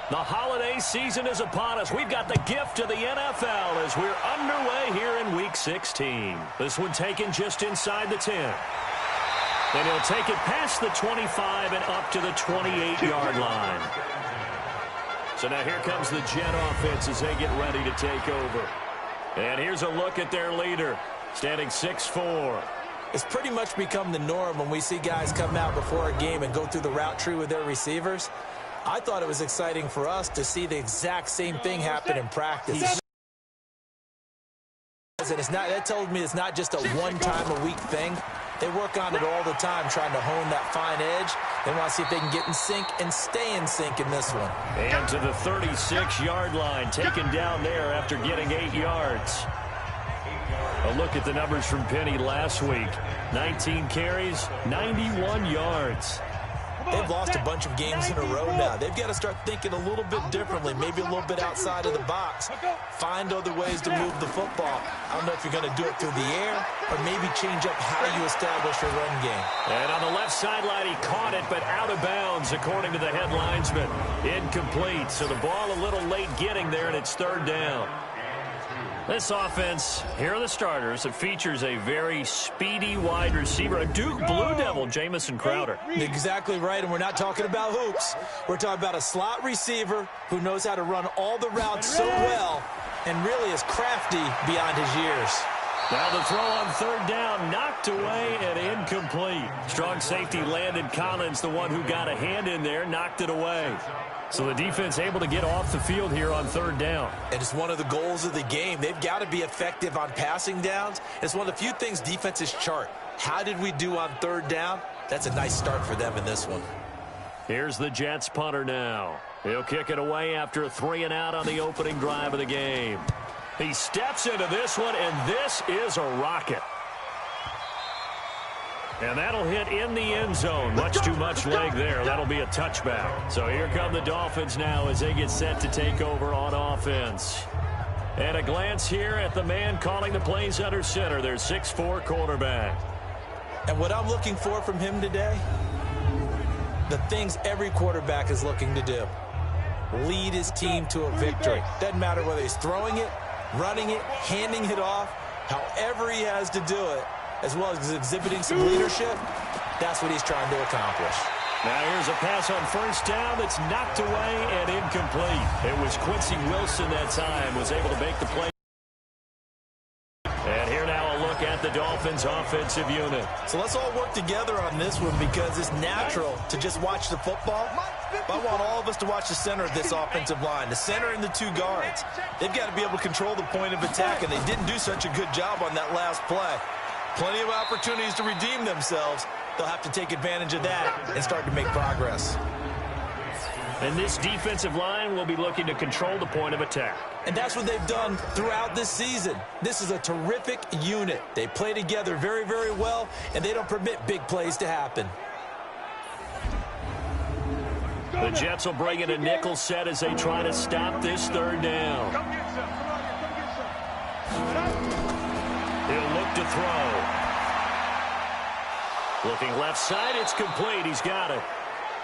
The holiday season is upon us. We've got the gift of the NFL as we're underway here in Week 16. This one taken just inside the 10. And he'll take it past the 25 and up to the 28-yard line. So now here comes the Jet offense as they get ready to take over. And here's a look at their leader, standing 6'4". It's pretty much become the norm when we see guys come out before a game and go through the route tree with their receivers. I thought it was exciting for us to see the exact same thing happen in practice. And that told me it's not just a one-time-a-week thing. They work on it all the time, trying to hone that fine edge. They want to see if they can get in sync and stay in sync in this one. And to the 36-yard line, taken down there after getting 8 yards. A look at the numbers from Penny last week. 19 carries, 91 yards. They've lost a bunch of games in a row now. They've got to start thinking a little bit differently, maybe a little bit outside of the box. Find other ways to move the football. I don't know if you're going to do it through the air or maybe change up how you establish your run game. And on the left sideline, he caught it, but out of bounds, according to the head linesman. Incomplete, so the ball a little late getting there, and it's third down. This offense, here are the starters. It features a very speedy wide receiver, a Duke Blue Devil, Jamison Crowder. Exactly right, and we're not talking about hoops. We're talking about a slot receiver who knows how to run all the routes so well and really is crafty beyond his years. Now the throw on third down, knocked away and incomplete. Strong safety Landon Collins, the one who got a hand in there, knocked it away. So the defense able to get off the field here on third down. And it's one of the goals of the game. They've got to be effective on passing downs. It's one of the few things defenses chart. How did we do on third down? That's a nice start for them in this one. Here's the Jets punter now. He'll kick it away after a 3-and-out on the opening drive of the game. He steps into this one, and this is a rocket. And that'll hit in the end zone. Much too much leg there. That'll be a touchback. So here come the Dolphins now as they get set to take over on offense. And a glance here at the man calling the plays under center, their 6'4" quarterback. And what I'm looking for from him today, the things every quarterback is looking to do. Lead his team to a victory. Doesn't matter whether he's throwing it, running it, handing it off, however he has to do it. As well as exhibiting some leadership, that's what he's trying to accomplish. Now here's a pass on first down that's knocked away and incomplete. It was Quincy Wilson that time, was able to make the play. And here now a look at the Dolphins' offensive unit. So let's all work together on this one because it's natural to just watch the football. But I want all of us to watch the center of this offensive line, the center and the two guards. They've got to be able to control the point of attack, and they didn't do such a good job on that last play. Plenty of opportunities to redeem themselves. They'll have to take advantage of that and start to make progress. And this defensive line will be looking to control the point of attack. And that's what they've done throughout this season. This is a terrific unit. They play together very, very well, and they don't permit big plays to happen. The Jets will bring in a nickel set as they try to stop this third down. He'll look to throw. Looking left side, it's complete. He's got it.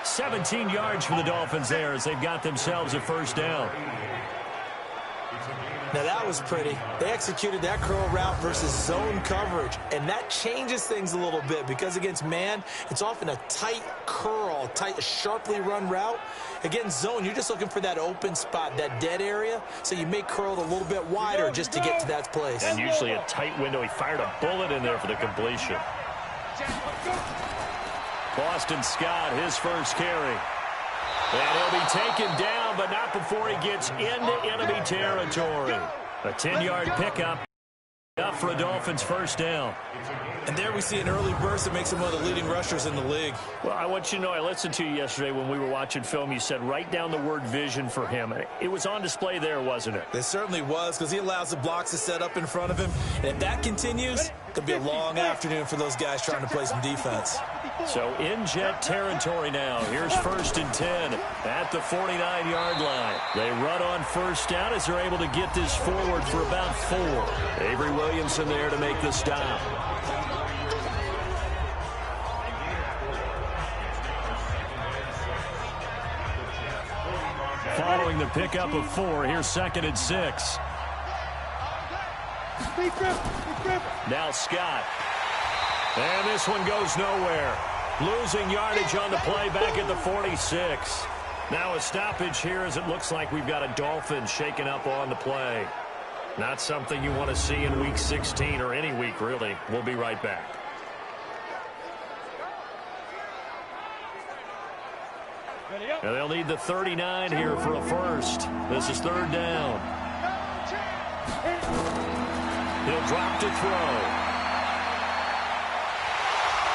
17 yards for the Dolphins there as they've got themselves a first down. Now that was pretty. They executed that curl route versus zone coverage, and that changes things a little bit because against man, it's often a tight curl, tight, sharply run route. Against zone, you're just looking for that open spot, that dead area, so you may curl it a little bit wider just to get to that place. And usually a tight window. He fired a bullet in there for the completion. Boston Scott, his first carry. And he'll be taken down, but not before he gets into enemy territory. A 10-yard pickup. Up for a Dolphins first down. And there we see an early burst that makes him one of the leading rushers in the league. Well, I want you to know, I listened to you yesterday when we were watching film. You said write down the word vision for him. It was on display there, wasn't it? It certainly was, because he allows the blocks to set up in front of him. And if that continues, it'll be a long afternoon for those guys trying to play some defense. So in Jet territory now. Here's 1st and 10 at the 49-yard line. They run on first down as they're able to get this forward for about 4. Avery Williamson there to make the stop. following the pickup of 4. Here's 2nd and 6. Now Scott. And this one goes nowhere. Losing yardage on the play back at the 46. Now a stoppage here as it looks like we've got a Dolphin shaken up on the play. Not something you want to see in Week 16 or any week, really. We'll be right back. And they'll need the 39 here for a first. This is 3rd down. He'll drop to throw.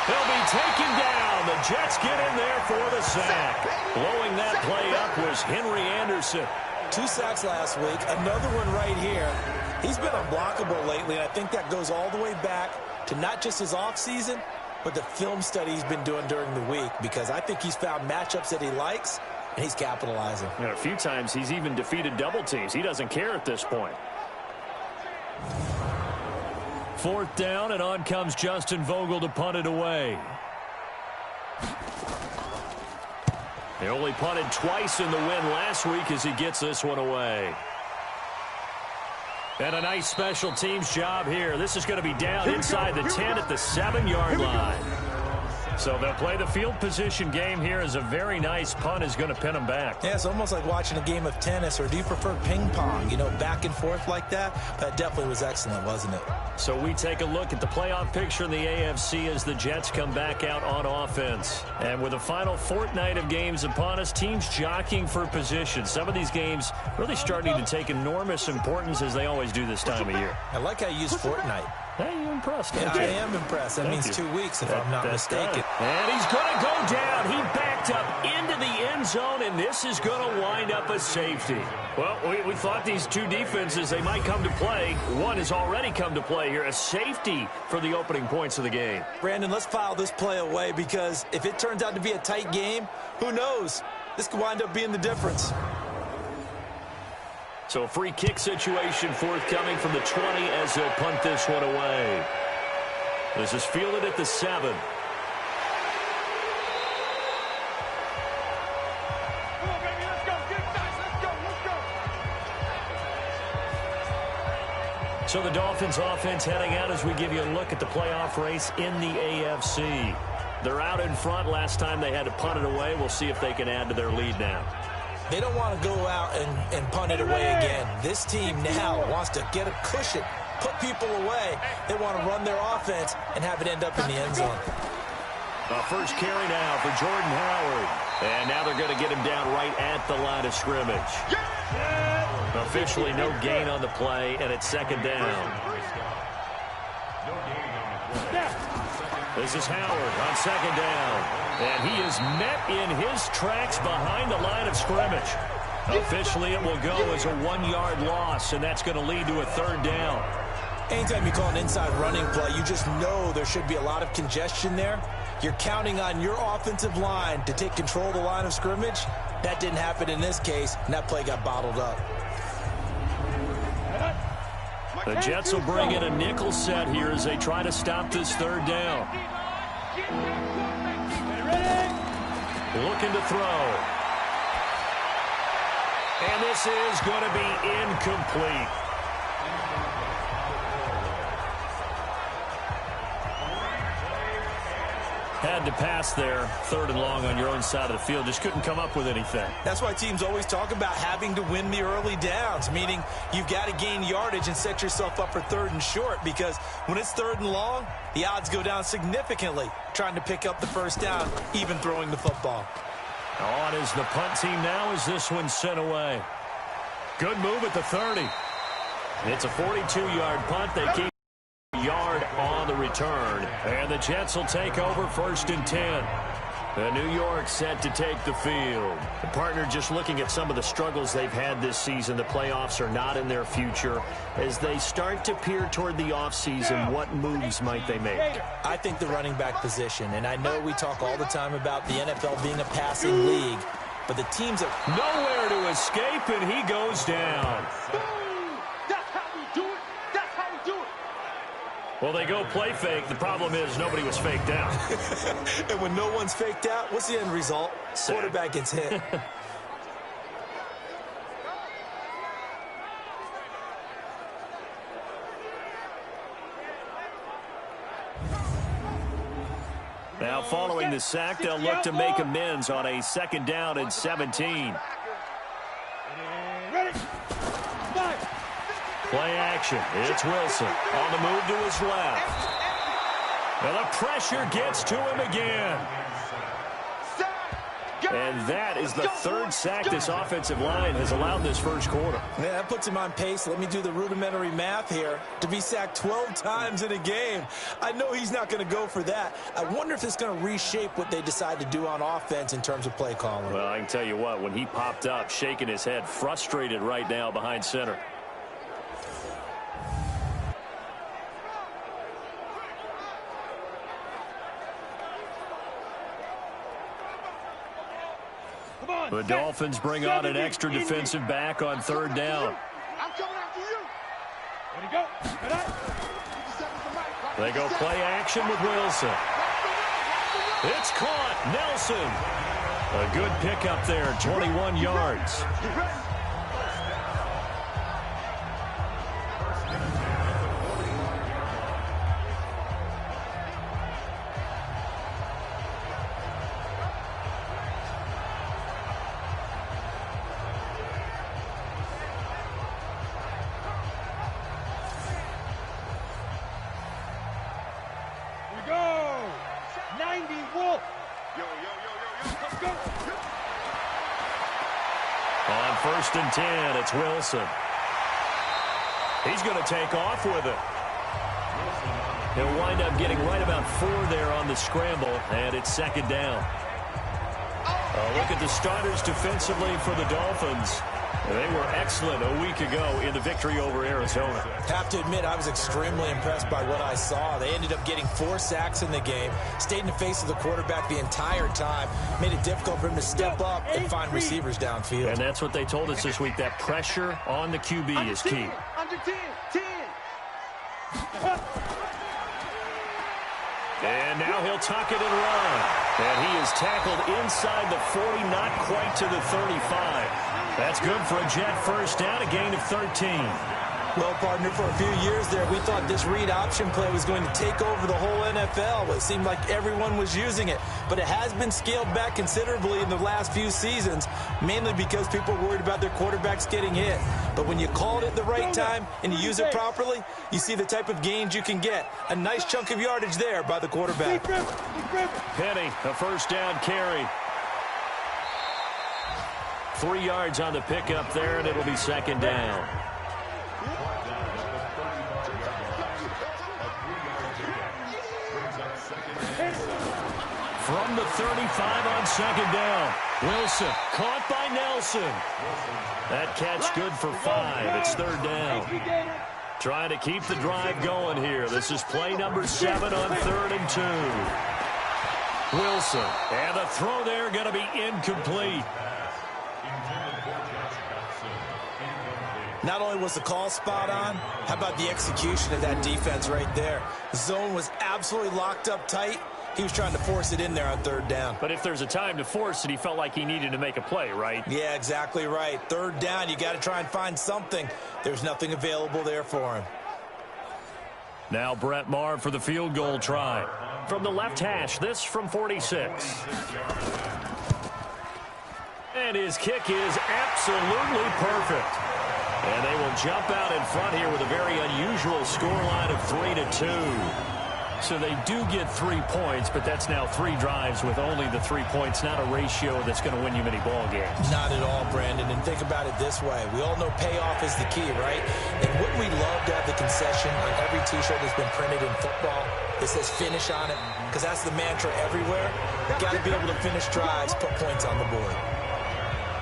He'll be taken down. The Jets get in there for the sack. Blowing that play up was Henry Anderson. 2 sacks last week, another one right here. He's been unblockable lately, and I think that goes all the way back to not just his offseason, but the film study he's been doing during the week, because I think he's found matchups that he likes, and he's capitalizing. A few times he's even defeated double teams. He doesn't care at this point. 4th down, and on comes Justin Vogel to punt it away. He only punted twice in the win last week as he gets this one away. And a nice special teams job here. This is going to be down inside the 10 at the 7-yard line. So they'll play the field position game here as a very nice punt is going to pin them back. Yeah, it's almost like watching a game of tennis, or do you prefer ping pong? You know, back and forth like that? That definitely was excellent, wasn't it? So we take a look at the playoff picture in the AFC as the Jets come back out on offense. And with the final fortnight of games upon us, teams jockeying for position. Some of these games really starting to take enormous importance as they always do this time of year. I like how you use fortnight. Hey, you impressed? Yeah, I am impressed. That means 2 weeks, if I'm not mistaken. And he's going to go down. He backed up into the end zone, and this is going to wind up a safety. Well, we thought these 2 defenses, they might come to play. One has already come to play here. A safety for the opening points of the game. Brandon, let's file this play away, because if it turns out to be a tight game, who knows? This could wind up being the difference. So a free kick situation forthcoming from the 20 as they'll punt this one away. This is fielded at the 7. So the Dolphins offense heading out as we give you a look at the playoff race in the AFC. They're out in front. Last time they had to punt it away. We'll see if they can add to their lead now. They don't want to go out and punt it away again. This team now wants to get a cushion, put people away. They want to run their offense and have it end up in the end zone. First carry now for Jordan Howard. And now they're going to get him down right at the line of scrimmage. Officially no gain on the play, and it's 2nd down. This is Howard on 2nd down. And he is met in his tracks behind the line of scrimmage. Officially, it will go as a 1-yard loss, and that's going to lead to a 3rd down. Anytime you call an inside running play, you just know there should be a lot of congestion there. You're counting on your offensive line to take control of the line of scrimmage. That didn't happen in this case, and that play got bottled up. The Jets will bring in a nickel set here as they try to stop this 3rd down. Looking to throw. And this is going to be incomplete. Had to pass there, 3rd and long on your own side of the field. Just couldn't come up with anything. That's why teams always talk about having to win the early downs, meaning you've got to gain yardage and set yourself up for 3rd and short, because when it's 3rd and long, the odds go down significantly trying to pick up the first down, even throwing the football. On is the punt team now as this one's sent away. Good move at the 30. It's a 42-yard punt. They keep yard on the return, and the Jets will take over 1st and 10. And New York set to take the field. The partner just looking at some of the struggles they've had this season. The playoffs are not in their future. As they start to peer toward the offseason, what moves might they make? I think the running back position, and I know we talk all the time about the NFL being a passing league, but the teams that nowhere to escape, and he goes down. Well, they go play fake. The problem is nobody was faked out. And when no one's faked out, what's the end result? Sack. Quarterback gets hit. Now following the sack, they'll look to make amends on a 2nd down and 17. Play action. It's Wilson on the move to his left. And the pressure gets to him again. And that is the 3rd sack this offensive line has allowed this first quarter. Yeah, that puts him on pace. Let me do the rudimentary math here. To be sacked 12 times in a game, I know he's not going to go for that. I wonder if it's going to reshape what they decide to do on offense in terms of play calling. Well, I can tell you what, when he popped up, shaking his head, frustrated right now behind center. The Dolphins bring on an extra defensive back on 3rd down. I'm coming after you. They go play action with Wilson. It's caught. Nelson. A good pickup there, 21 yards. On 1st and 10, it's Wilson. He's going to take off with it. He'll wind up getting right about 4 there on the scramble, and it's 2nd down. Look at the starters defensively for the Dolphins. They were excellent a week ago in the victory over Arizona. Have to admit, I was extremely impressed by what I saw. They ended up getting 4 sacks in the game, stayed in the face of the quarterback the entire time, made it difficult for him to step up and find receivers downfield. And that's what they told us this week, that pressure on the QB is key. Under 10, 10. And now he'll tuck it and run. And he is tackled inside the 40, not quite to the 35. That's good for a Jet first down, a gain of 13. Well, partner, for a few years there, we thought this read option play was going to take over the whole NFL. It seemed like everyone was using it. But it has been scaled back considerably in the last few seasons, mainly because people are worried about their quarterbacks getting hit. But when you call it at the right time and you use it properly, you see the type of gains you can get. A nice chunk of yardage there by the quarterback. Penny, a first down carry. 3 yards on the pickup there, and it'll be 2nd down. From the 35 on 2nd down. Wilson caught by Nelson. That catch good for 5. It's 3rd down. Trying to keep the drive going here. This is play number 7 on 3rd and 2. Wilson. And the throw there going to be incomplete. Not only was the call spot on, how about the execution of that defense right there? The zone was absolutely locked up tight. He was trying to force it in there on 3rd down. But if there's a time to force it, he felt like he needed to make a play, right? Yeah, exactly right. 3rd down, you got to try and find something. There's nothing available there for him. Now Brett Maher for the field goal try. From the left hash, this from 46. And his kick is absolutely perfect. And they will jump out in front here with a very unusual scoreline of 3-2. So they do get 3 points, but that's now 3 drives with only the 3 points, not a ratio that's going to win you many ball games. Not at all, Brandon. And think about it this way. We all know payoff is the key, right? And wouldn't we love to have the concession on every T-shirt that's been printed in football that says finish on it? Because that's the mantra everywhere. You've got to be able to finish drives, put points on the board.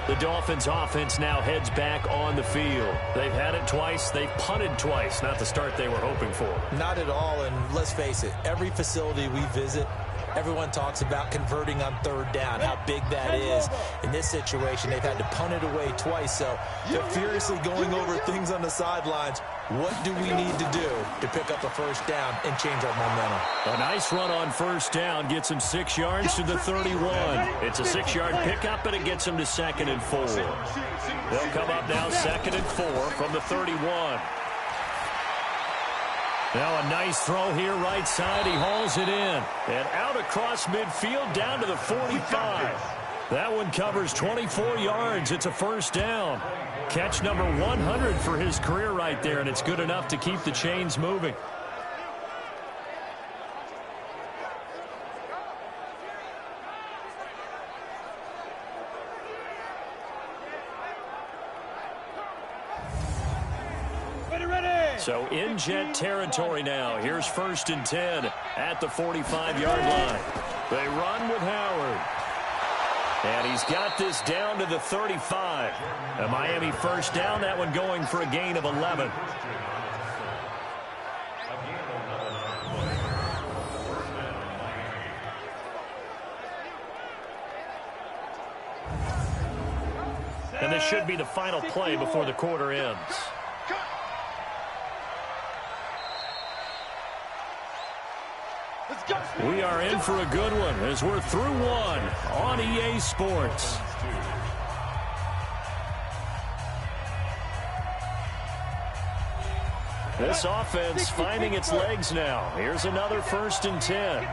The Dolphins offense now heads back on the field. They've had it twice. They've punted twice. Not the start they were hoping for. Not at all, and let's face it, every facility we visit, everyone talks about converting on 3rd down, how big that is. In this situation, they've had to punt it away twice, so they're furiously going over things on the sidelines. What do we need to do to pick up a first down and change our momentum? A nice run on 1st down gets him 6 yards to the 31. It's a 6-yard pickup, and it gets him to 2nd and 4. They'll come up now 2nd and 4 from the 31. Now a nice throw here right side. He hauls it in. And out across midfield down to the 45. That one covers 24 yards. It's a first down. Catch number 100 for his career right there, and it's good enough to keep the chains moving. So in jet territory now. Here's 1st and 10 at the 45-yard line. They run with Howard. And he's got this down to the 35. A Miami first down, that one going for a gain of 11. And this should be the final play before the quarter ends. We are in for a good one as we're through one on EA Sports. This offense finding its legs now. Here's another 1st and 10.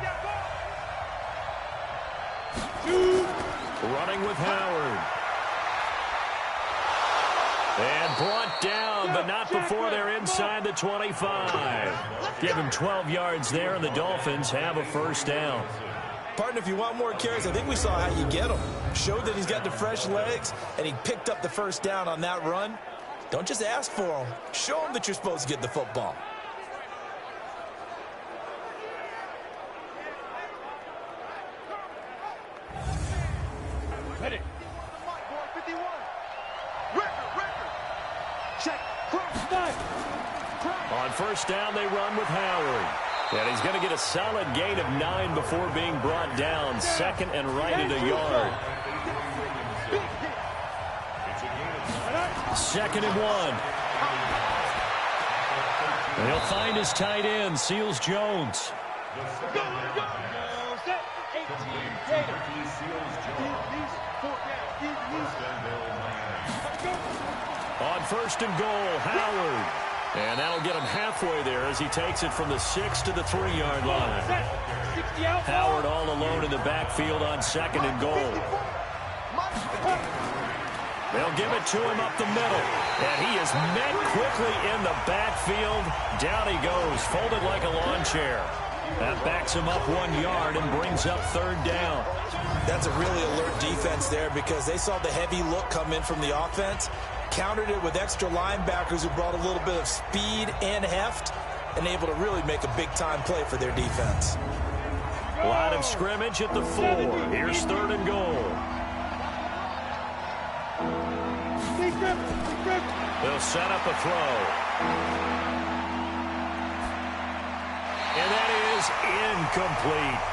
Running with Howard. And brought down, but not before they're inside the 25. Give him 12 yards there, and the Dolphins have a first down. Partner, if you want more carries, I think we saw how you get him. Showed that he's got the fresh legs, and he picked up the first down on that run. Don't just ask for him. Show him that you're supposed to get the football. Ready. On first down, they run with Howard. And he's going to get a solid gain of 9 before being brought down. 2nd and right at a yard. 2nd and 1. And he'll find his tight end, Seals Jones. On 1st and goal, Howard. And that'll get him halfway there as he takes it from the 6 to the 3-yard line. Howard all alone in the backfield on 2nd and goal. They'll give it to him up the middle. And he is met quickly in the backfield. Down he goes, folded like a lawn chair. That backs him up 1 yard and brings up 3rd down. That's a really alert defense there because they saw the heavy look come in from the offense. Countered it with extra linebackers who brought a little bit of speed and heft and able to really make a big-time play for their defense. Line of scrimmage at the 4. Here's 3rd and goal. They'll set up a throw. And that is incomplete.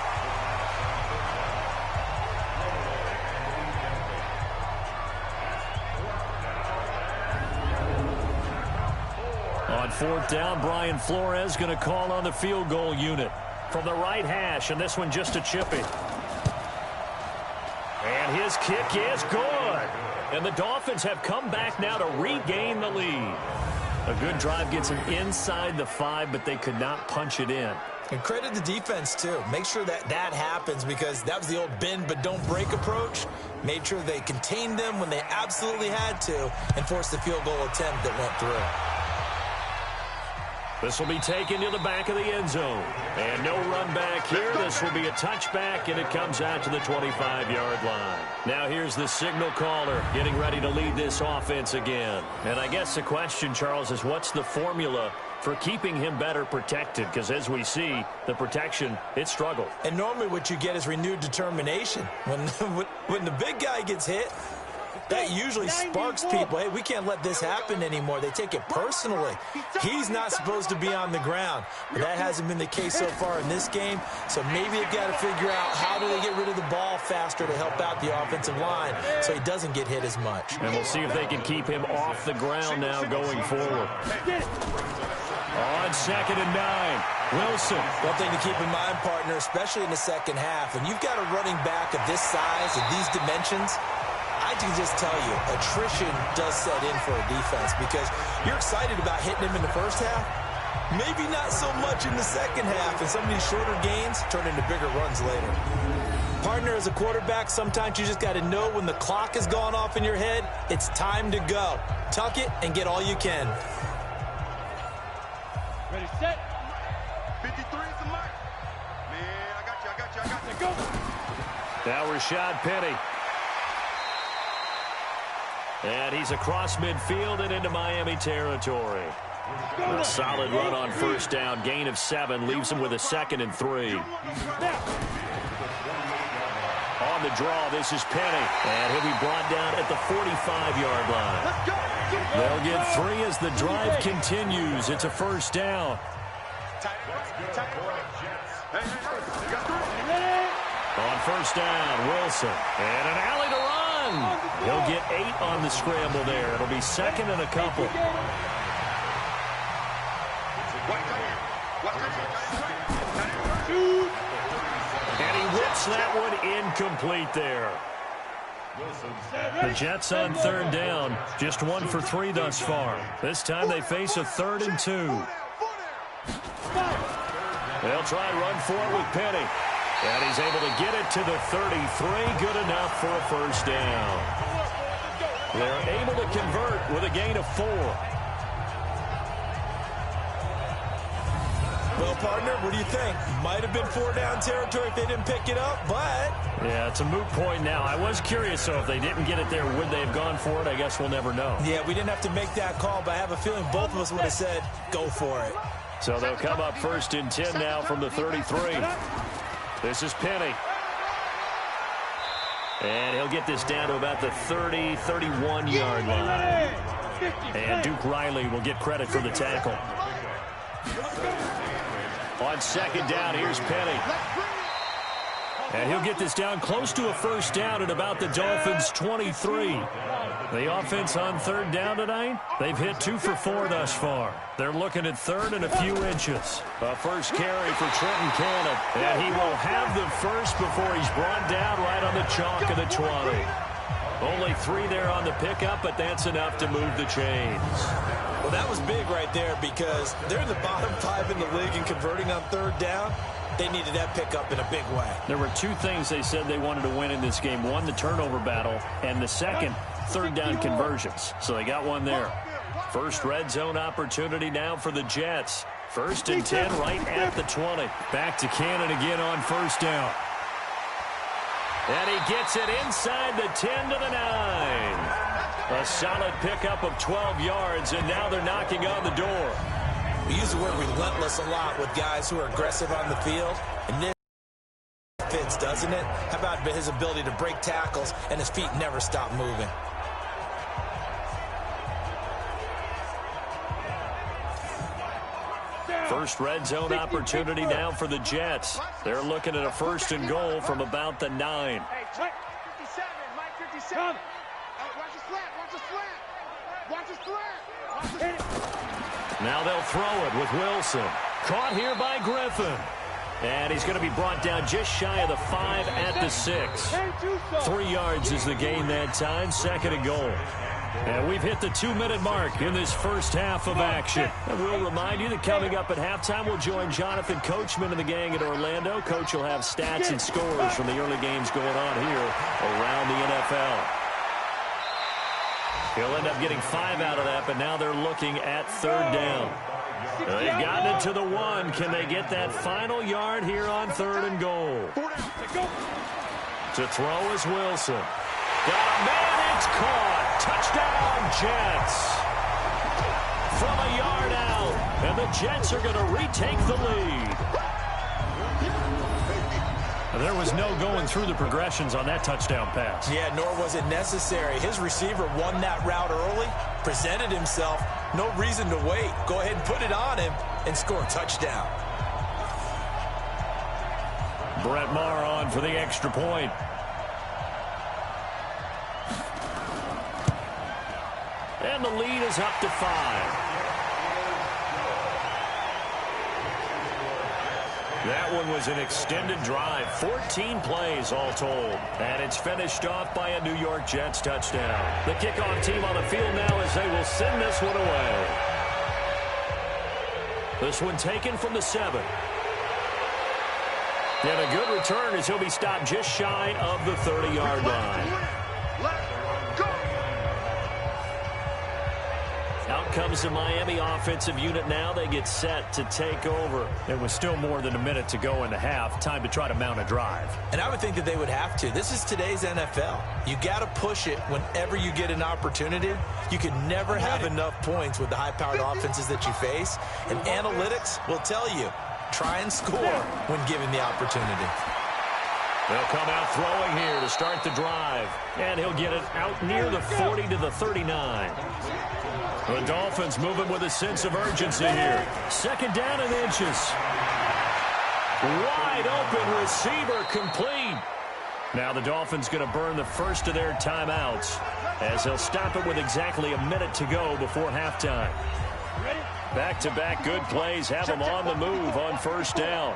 On 4th down, Brian Flores going to call on the field goal unit from the right hash, and this one just a chipping. And his kick is good. And the Dolphins have come back now to regain the lead. A good drive gets them inside the 5, but they could not punch it in. And credit the defense, too. Make sure that that happens because that was the old bend but don't break approach. Made sure they contained them when they absolutely had to and forced the field goal attempt that went through. This will be taken to the back of the end zone. And no run back here. This will be a touchback, and it comes out to the 25-yard line. Now here's the signal caller getting ready to lead this offense again. And I guess the question, Charles, is what's the formula for keeping him better protected? Because as we see, the protection, it struggled. And normally what you get is renewed determination. When the big guy gets hit, that usually sparks people. Hey, we can't let this happen anymore. They take it personally. He's not supposed to be on the ground. But that hasn't been the case so far in this game. So maybe they've got to figure out how do they get rid of the ball faster to help out the offensive line so he doesn't get hit as much. And we'll see if they can keep him off the ground now going forward. On 2nd and 9, Wilson. One thing to keep in mind, partner, especially in the second half, when you've got a running back of this size and these dimensions, I can just tell you, attrition does set in for a defense because you're excited about hitting him in the first half, Maybe not so much in the second half, and some of these shorter gains turn into bigger runs later. Partner, as a quarterback, sometimes you just got to know when the clock has gone off in your head, it's time to go. Tuck it and get all you can. Ready, set. 53 is the mark. Man, I got you. Go. Now Rashad Penny. And he's across midfield and into Miami territory. A solid run on first down. Gain of 7 leaves him with a 2nd and 3. On the draw, this is Penny. And he'll be brought down at the 45-yard line. They'll get 3 as the drive continues. It's a first down. On first down, Wilson. And an alley to run. He'll get 8 on the scramble there. It'll be 2nd and a couple. And he whips that one incomplete there. The Jets on 3rd down. Just 1 for 3 thus far. This time they face a 3rd and 2. They'll try and run for it with Penny. And he's able to get it to the 33. Good enough for a first down. They're able to convert with a gain of 4. Well, partner, what do you think? Might have been 4-down territory if they didn't pick it up, but... Yeah, it's a moot point now. I was curious, so if they didn't get it there, would they have gone for it? I guess we'll never know. Yeah, we didn't have to make that call, but I have a feeling both of us would have said, go for it. So they'll come up 1st and 10 now from the 33. This is Penny. And he'll get this down to about the 30, 31-yard line. And Duke Riley will get credit for the tackle. On 2nd down, here's Penny. And he'll get this down close to a first down at about the Dolphins' 23. The offense on 3rd down tonight, they've hit 2 for 4 thus far. They're looking at 3rd and a few inches. A first carry for Trenton Cannon. And he will have the first before he's brought down right on the chalk of the 20. Only 3 there on the pickup, but that's enough to move the chains. Well, that was big right there because they're in the bottom 5 in the league and converting on 3rd down. They needed that pickup in a big way. There were 2 things they said they wanted to win in this game. 1, the turnover battle, and the 2nd, 3rd down conversions. So they got 1 there. First red zone opportunity now for the Jets. 1st and 10 right at the 20. Back to Cannon again on first down. And he gets it inside the 10 to the 9. A solid pickup of 12 yards, and now they're knocking on the door. We use the word relentless a lot with guys who are aggressive on the field, and this fits, doesn't it? How about his ability to break tackles and his feet never stop moving? First red zone opportunity now for the Jets. They're looking at a 1st and goal from about the 9. Hey, 57, Mike 57. Watch his flat. Now they'll throw it with Wilson. Caught here by Griffin. And he's going to be brought down just shy of the 5 at the 6. 3 yards is the gain that time. 2nd and goal. And we've hit the 2-minute mark in this first half of action. And we'll remind you that coming up at halftime, we'll join Jonathan Coachman and the gang in Orlando. Coach will have stats and scores from the early games going on here around the NFL. He'll end up getting 5 out of that, but now they're looking at 3rd down. They've gotten it to the 1. Can they get that final yard here on 3rd and goal? To throw is Wilson. Got a man, it's caught. Touchdown, Jets. From a yard out, and the Jets are going to retake the lead. There was no going through the progressions on that touchdown pass. Yeah, nor was it necessary. His receiver won that route early, presented himself. No reason to wait. Go ahead and put it on him and score a touchdown. Brett Maher on for the extra point. And the lead is up to 5. That one was an extended drive, 14 plays all told. And it's finished off by a New York Jets touchdown. The kickoff team on the field now as they will send this one away. This one taken from the 7. And a good return as he'll be stopped just shy of the 30-yard line. Out comes the Miami offensive unit now. They get set to take over. There was still more than a minute to go in the half. Time to try to mount a drive. And I would think that they would have to. This is today's NFL. You got to push it whenever you get an opportunity. You can never have enough points with the high-powered offenses that you face. And analytics will tell you, try and score when given the opportunity. They'll come out throwing here to start the drive. And he'll get it out near the 40 to the 39. The Dolphins moving with a sense of urgency here. Second down and inches. Wide open receiver complete. Now the Dolphins going to burn the first of their timeouts as they'll stop it with exactly a minute to go before halftime. Back-to-back good plays have them on the move on first down.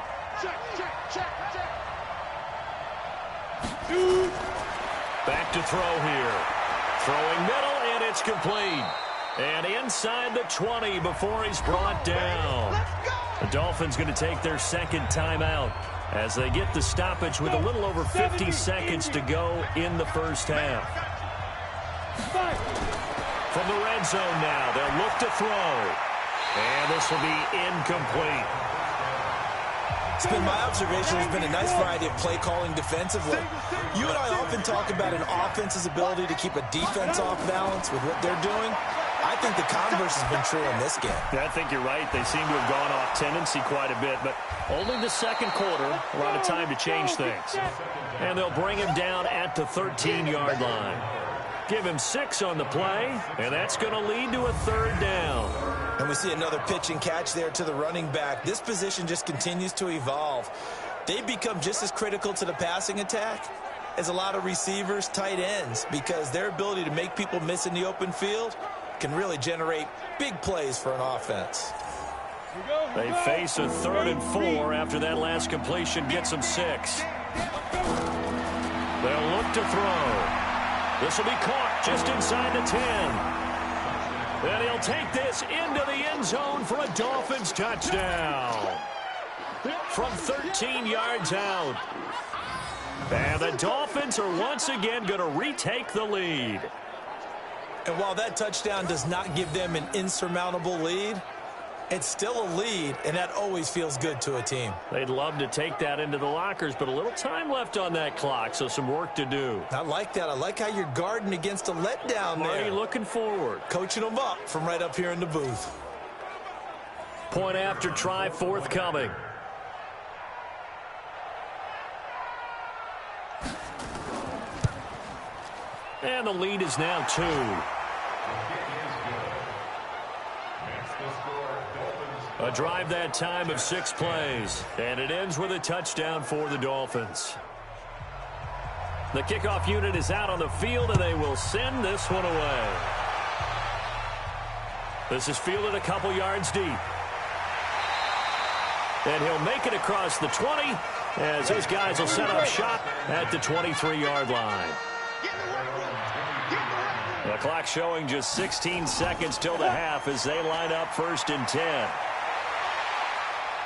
Back to throw here. Throwing middle, and it's complete. And inside the 20 before he's brought down. The Dolphins going to take their second timeout as they get the stoppage with a little over 50 seconds to go in the first half. From the red zone now, they'll look to throw. And this will be incomplete. It's been my observation there's been a nice variety of play calling defensively. You and I often talk about an offense's ability to keep a defense off balance with what they're doing. I think the converse has been true in this game. Yeah, I think you're right. They seem to have gone off tendency quite a bit, but only the second quarter, a lot of time to change things. And they'll bring him down at the 13-yard line. Give him 6 on the play, and that's going to lead to a third down. And we see another pitch and catch there to the running back. This position just continues to evolve. They've become just as critical to the passing attack as a lot of receivers, tight ends, because their ability to make people miss in the open field can really generate big plays for an offense. They face a 3rd and 4 after that last completion gets them 6. They'll look to throw. This will be caught just inside the 10. And he'll take this into the end zone for a Dolphins touchdown. From 13 yards out. And the Dolphins are once again going to retake the lead. And while that touchdown does not give them an insurmountable lead, it's still a lead, and that always feels good to a team. They'd love to take that into the lockers, but a little time left on that clock, so some work to do. I like that. I like how you're guarding against a letdown there. Already looking forward. Coaching them up from right up here in the booth. Point after try forthcoming. And the lead is now 2. A drive that time of 6 plays. And it ends with a touchdown for the Dolphins. The kickoff unit is out on the field, and they will send this one away. This is fielded a couple yards deep. And he'll make it across the 20 as his guys will set up shop at the 23-yard line. The clock showing just 16 seconds till the half as they line up 1st and 10.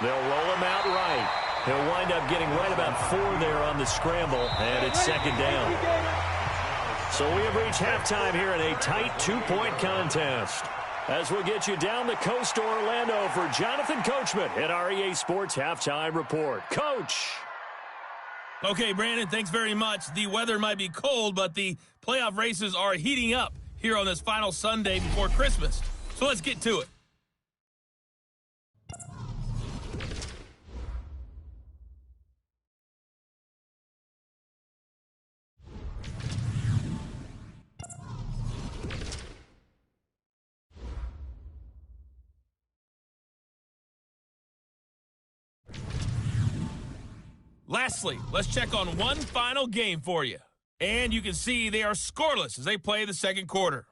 They'll roll him out right. He'll wind up getting right about 4 there on the scramble, and it's 2nd down. So we have reached halftime here in a tight 2-point contest. As we'll get you down the coast to Orlando for Jonathan Coachman at our EA Sports Halftime Report. Coach! Okay, Brandon, thanks very much. The weather might be cold, but the playoff races are heating up here on this final Sunday before Christmas. So let's get to it. Lastly, let's check on one final game for you. And you can see they are scoreless as they play the second quarter.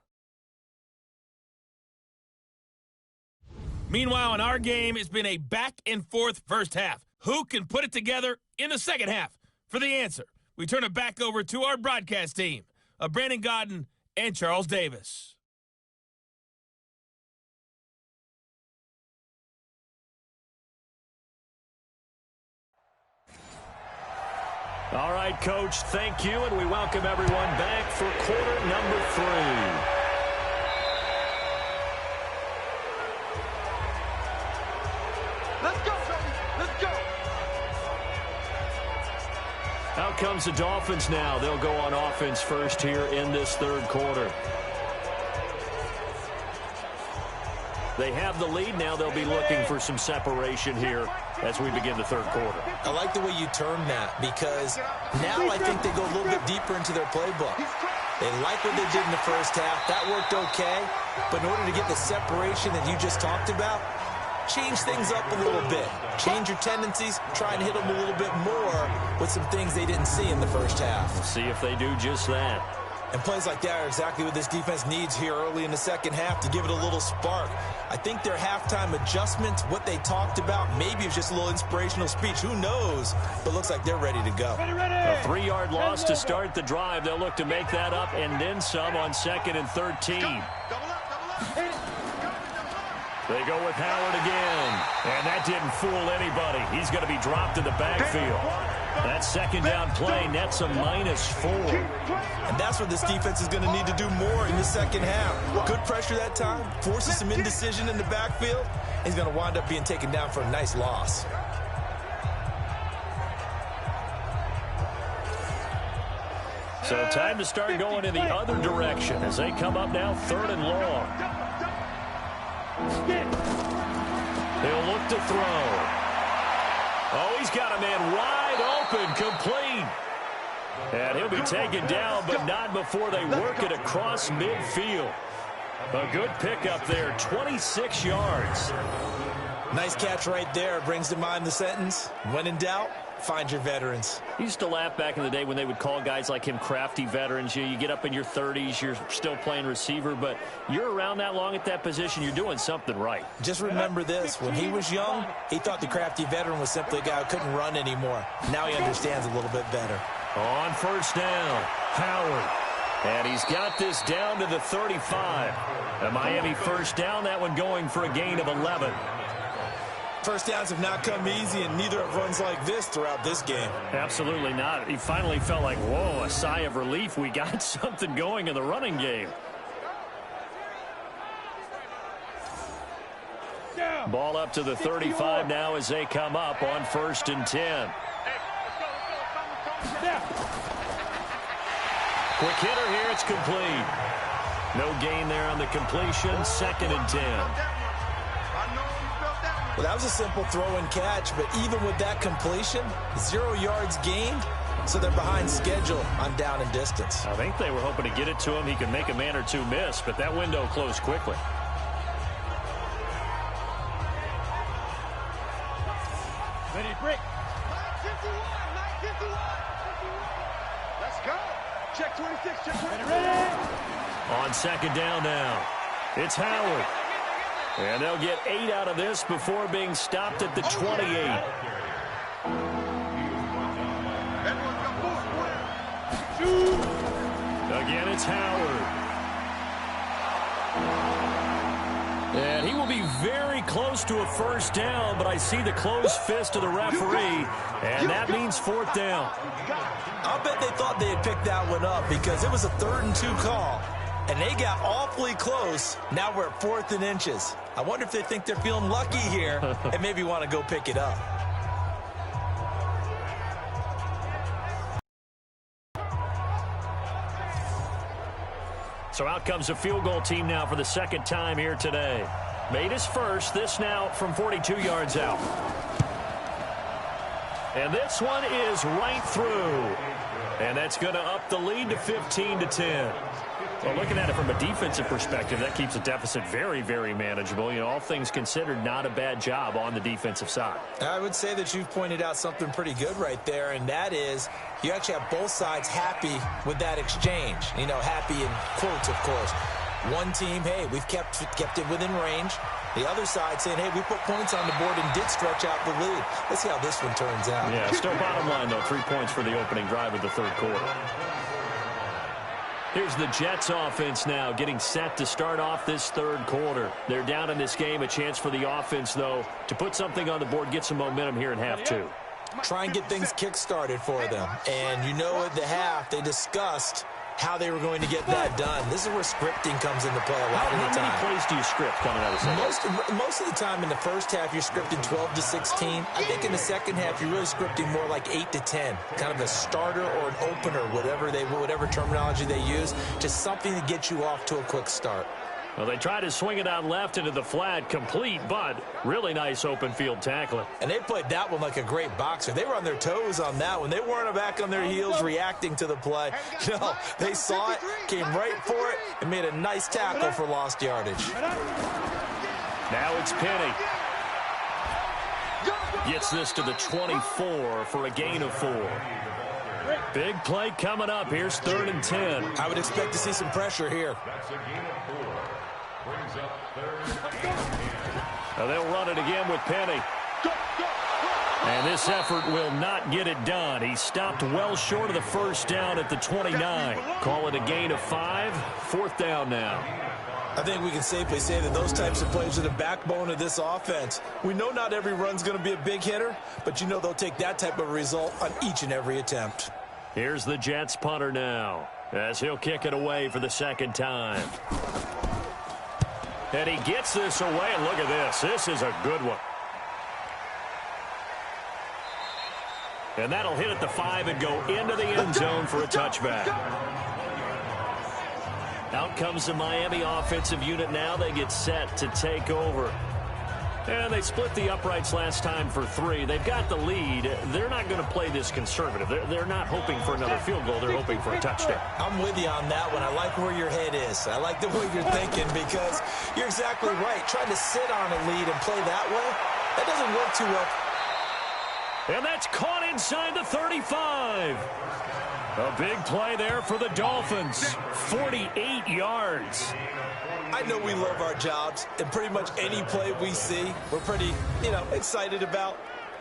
Meanwhile, in our game, it's been a back-and-forth first half. Who can put it together in the second half? For the answer, we turn it back over to our broadcast team of Brandon Godden and Charles Davis. All right, Coach, thank you, and we welcome everyone back for quarter number 3. Let's go, baby. Let's go. Out comes the Dolphins now. They'll go on offense first here in this third quarter. They have the lead now. They'll be looking for some separation here as we begin the third quarter. I like the way you termed that, because now I think they go a little bit deeper into their playbook. They like what they did in the first half. That worked okay. But in order to get the separation that you just talked about, change things up a little bit. Change your tendencies. Try and hit them a little bit more with some things they didn't see in the first half. We'll see if they do just that. And plays like that are exactly what this defense needs here early in the second half to give it a little spark. I think their halftime adjustments, what they talked about, maybe it's just a little inspirational speech. Who knows? But looks like they're ready to go. A 3-yard loss to start the drive. They'll look to make that up and then some on 2nd and 13. They go with Howard again. And that didn't fool anybody. He's going to be dropped in the backfield. That second down play nets a -4. And that's what this defense is going to need to do more in the second half. Good pressure that time. Forces some indecision in the backfield. He's going to wind up being taken down for a nice loss. So time to start going in the other direction as they come up now 3rd and long. He'll look to throw. Oh, he's got a man wide open, complete. And he'll be taken down, but not before they work it across midfield. A good pickup there, 26 yards. Nice catch right there. Brings to mind the sentence, when in doubt, find your veterans. I used to laugh back in the day when they would call guys like him crafty veterans. You get up in your 30s, you're still playing receiver, but you're around that long at that position, you're doing something right. Just remember this. When he was young, he thought the crafty veteran was simply a guy who couldn't run anymore. Now he understands a little bit better. On first down, Howard. And he's got this down to the 35. A Miami first down, that one going for a gain of 11. First downs have not come easy, and neither have runs like this throughout this game. Absolutely not. He finally felt like, whoa, a sigh of relief. We got something going in the running game. Ball up to the 35 now as they come up on 1st and 10. Quick hitter here, it's complete. No gain there on the completion, 2nd and 10. Well, that was a simple throw and catch, but even with that completion, 0 yards gained, so they're behind schedule on down and distance. I think they were hoping to get it to him. He could make a man or two miss, but that window closed quickly. Ready to break. 951. Let's go. Check 26. Check 26. Ready. On 2nd down now, it's Howard. And they'll get 8 out of this before being stopped at the 28. Again, it's Howard. And he will be very close to a first down, but I see the closed fist of the referee, and that means 4th down. I'll bet they thought they had picked that one up because it was a 3rd and 2 call. And they got awfully close. Now we're at 4th and inches. I wonder if they think they're feeling lucky here and maybe want to go pick it up. So out comes a field goal team now for the 2nd time here today. Made his first. This now from 42 yards out. And this one is right through. And that's going to up the lead to 15-10. Well, looking at it from a defensive perspective, that keeps the deficit very, very manageable. You know, all things considered, not a bad job on the defensive side. I would say that you've pointed out something pretty good right there, and that is you actually have both sides happy with that exchange. You know, happy in quotes, of course. One team, hey, we've kept it within range. The other side saying, hey, we put points on the board and did stretch out the lead. Let's see how this one turns out. Yeah, still bottom line, though, 3 points for the opening drive of the third quarter. Here's the Jets offense now getting set to start off this third quarter. They're down in this game. A chance for the offense, though, to put something on the board, get some momentum here in half 2. try and get things kick-started for them. And you know at the half, they discussed how they were going to get that done. This is where scripting comes into play a lot of the time. How many plays do you script coming out of the second? Most of the time in the first half, you're scripting 12 to 16. I think in the second half, you're really scripting more like 8 to 10. Kind of a starter or an opener, whatever terminology they use, just something to get you off to a quick start. Well, they try to swing it out left into the flat, complete, but really nice open field tackling. And they played that one like a great boxer. They were on their toes on that one. They weren't back on their heels reacting to the play. No, they saw it, came right for it, and made a nice tackle for lost yardage. Now it's Penny. Gets this to the 24 for a gain of 4. Big play coming up. Here's 3rd and 10. I would expect to see some pressure here. Now they'll run it again with Penny. And this effort will not get it done. He stopped well short of the first down at the 29. Call it a gain of 5. 4th down now. I think we can safely say that those types of plays are the backbone of this offense. We know not every run's going to be a big hitter, but you know they'll take that type of result on each and every attempt. Here's the Jets punter now, as he'll kick it away for the 2nd time. And he gets this away, and look at this. This is a good one. And that'll hit at the 5 and go into the end zone for a touchback. Out comes the Miami offensive unit now. They get set to take over. And they split the uprights last time for 3. They've got the lead. They're not going to play this conservative. They're not hoping for another field goal. They're hoping for a touchdown. I'm with you on that one. I like where your head is. I like the way you're thinking because you're exactly right. Trying to sit on a lead and play that way, that doesn't work too well. And that's caught inside the 35. A big play there for the Dolphins. 48 yards. I know we love our jobs, and pretty much any play we see, we're pretty, excited about.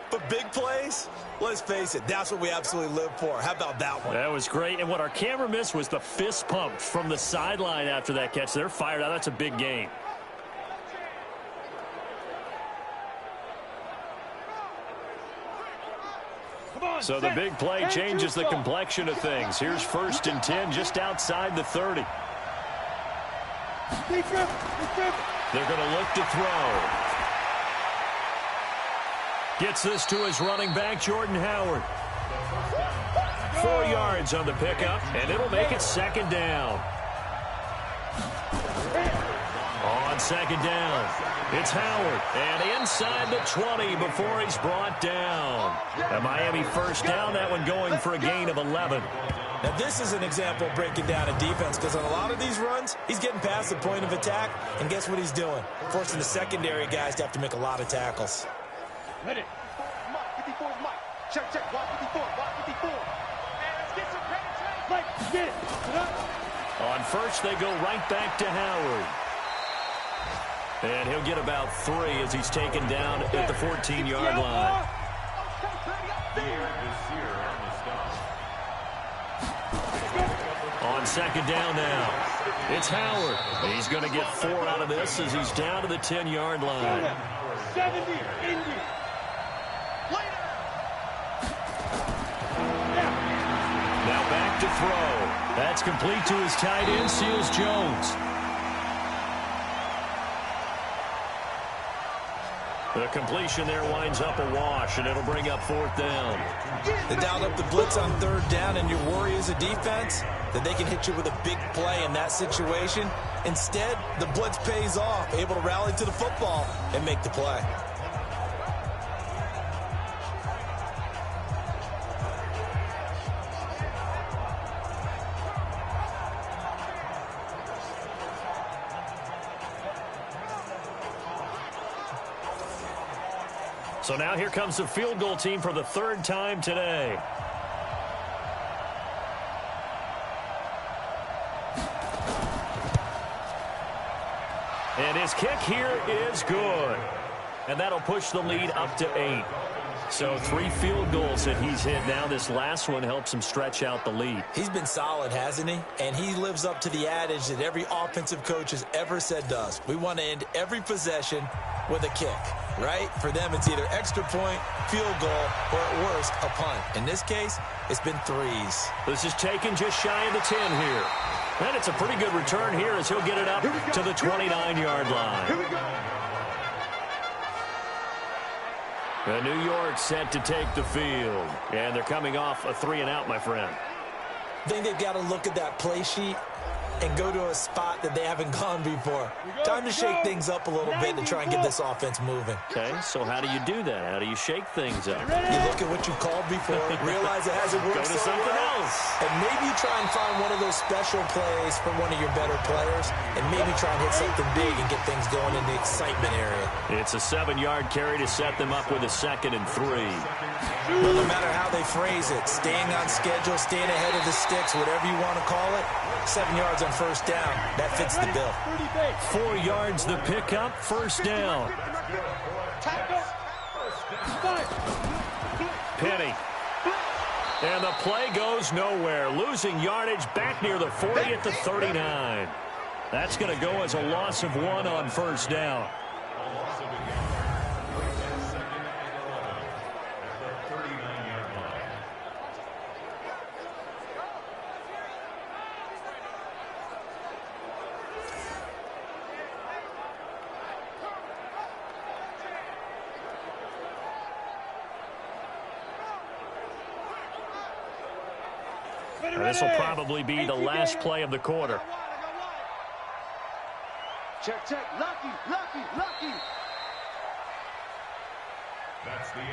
But big plays, let's face it, that's what we absolutely live for. How about that one? That was great, and what our camera missed was the fist pump from the sideline after that catch. They're fired out. That's a big gain. So the big play changes the complexion of things. Here's 1st and 10 just outside the 30. They're going to look to throw. Gets this to his running back, Jordan Howard. 4 yards on the pickup, and it'll make it 2nd down. On 2nd down, it's Howard, and inside the 20 before he's brought down. A Miami 1st down, that one going for a gain of 11. Now, this is an example of breaking down a defense because on a lot of these runs, he's getting past the point of attack, and guess what he's doing? Forcing the secondary guys to have to make a lot of tackles. Ready. 54 is Mike. Check, check. Watch 54. Watch 54. And let's get some penetration. Mike, get it. On 1st, they go right back to Howard. And he'll get about 3 as he's taken down at the 14-yard line. On 2nd down now, it's Howard. He's going to get 4 out of this as he's down to the 10-yard line. 70, Indy. Now back to throw. That's complete to his tight end, Seals Jones. The completion there winds up a wash, and it'll bring up 4th down. They dialed up the blitz on 3rd down, and your worry as a defense that they can hit you with a big play in that situation. Instead, the blitz pays off, able to rally to the football and make the play. So now here comes the field goal team for the 3rd time today. And his kick here is good. And that'll push the lead up to 8. So 3 field goals that he's hit now. This last one helps him stretch out the lead. He's been solid, hasn't he? And he lives up to the adage that every offensive coach has ever said to us. We want to end every possession with a kick. right? For them, it's either extra point, field goal, or at worst, a punt. In this case, it's been threes. This is taken just shy of the 10 here. And it's a pretty good return here as he'll get it up to the 29-yard line. The New York set to take the field. And they're coming off a 3-and-out, my friend. I think they've got to look at that play sheet and go to a spot that they haven't gone before. Time to shake things up a little bit to try and get this offense moving. Okay, so how do you do that? How do you shake things up? You look at what you called before, realize it hasn't worked. Go to something else. And maybe try and find one of those special plays from one of your better players, and maybe try and hit something big and get things going in the excitement area. It's a 7-yard carry to set them up with a 2nd and 3. Well, no matter how they phrase it, staying on schedule, staying ahead of the sticks, whatever you want to call it, 7 yards on first down. That fits the bill. 4 yards the pickup, first down. Penny. And the play goes nowhere. Losing yardage back near the 40 at the 39. That's going to go as a loss of 1 on first down. This will probably be the last play of the quarter. Check, check. Lucky, lucky, lucky.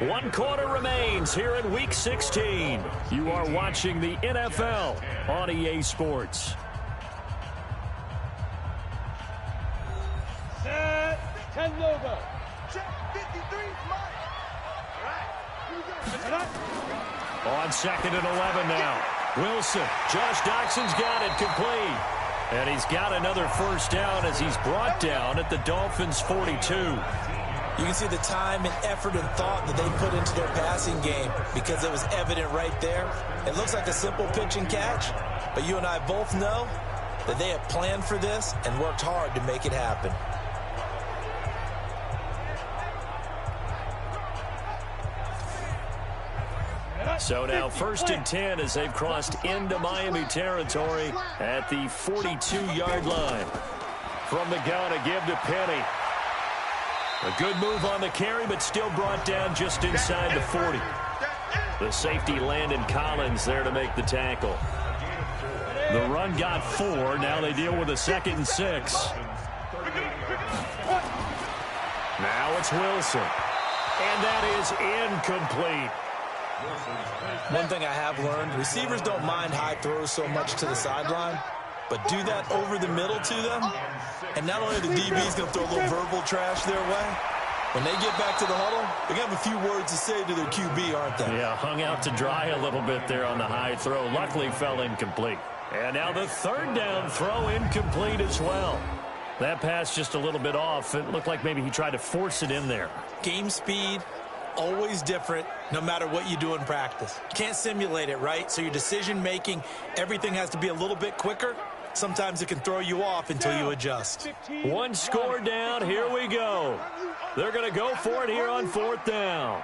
1 quarter remains here in Week 16. You are watching the NFL on EA Sports. Set. 10 logo. Check. 53. All right. On 2nd and 11 now. Wilson. Josh Doxson's got it complete. And he's got another first down as he's brought down at the Dolphins' 42. You can see the time and effort and thought that they put into their passing game because it was evident right there. It looks like a simple pitch and catch, but you and I both know that they have planned for this and worked hard to make it happen. So now 1st and 10 as they've crossed into Miami territory at the 42-yard line. From the gun, a give to Penny. A good move on the carry, but still brought down just inside the 40. The safety Landon Collins there to make the tackle. The run got 4. Now they deal with a 2nd and 6. Now it's Wilson. And that is incomplete. One thing I have learned, receivers don't mind high throws so much to the sideline, but do that over the middle to them, and not only are the DBs going to throw a little verbal trash their way, when they get back to the huddle, they're going to have a few words to say to their QB, aren't they? Yeah, hung out to dry a little bit there on the high throw. Luckily fell incomplete. And now the 3rd down throw incomplete as well. That pass just a little bit off. It looked like maybe he tried to force it in there. Game speed, always different no matter what you do in practice. You can't simulate it, right? So your decision-making, everything has to be a little bit quicker. Sometimes it can throw you off until you adjust. 1 score down. Here we go. They're going to go for it here on 4th down.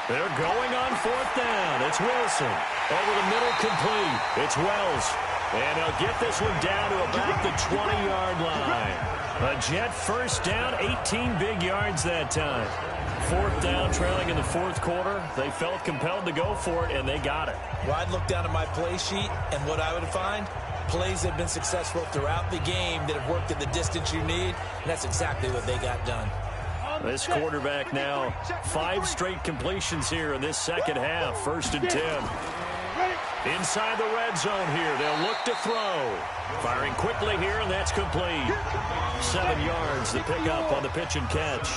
They're going on 4th down. It's Wilson. Over the middle, complete. It's Wells. And he'll get this one down to about the 20-yard line. A Jet first down, 18 big yards that time. 4th down, trailing in the 4th quarter. They felt compelled to go for it, and they got it. Well, I'd look down at my play sheet, and what I would find, plays have been successful throughout the game that have worked at the distance you need, and that's exactly what they got done. This quarterback now, 5 straight completions here in this 2nd half. 1st and 10. Inside the red zone here. They'll look to throw. Firing quickly here, and that's complete. 7 yards, the pickup on the pitch and catch.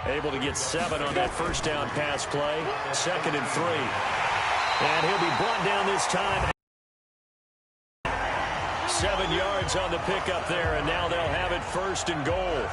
Able to get 7 on that first down pass play. 2nd and 3. And he'll be brought down this time. 7 yards on the pickup there, and now they'll have it 1st and goal.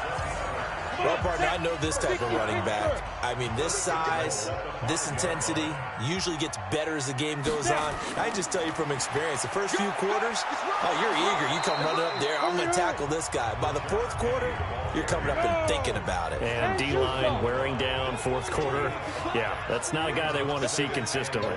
Well, partner, I know this type of running back. I mean, this size, this intensity usually gets better as the game goes on. I just tell you from experience, the first few quarters, oh, you're eager. You come running up there, I'm going to tackle this guy. By the 4th quarter, you're coming up and thinking about it. And D-line wearing down fourth quarter. Yeah, that's not a guy they want to see consistently.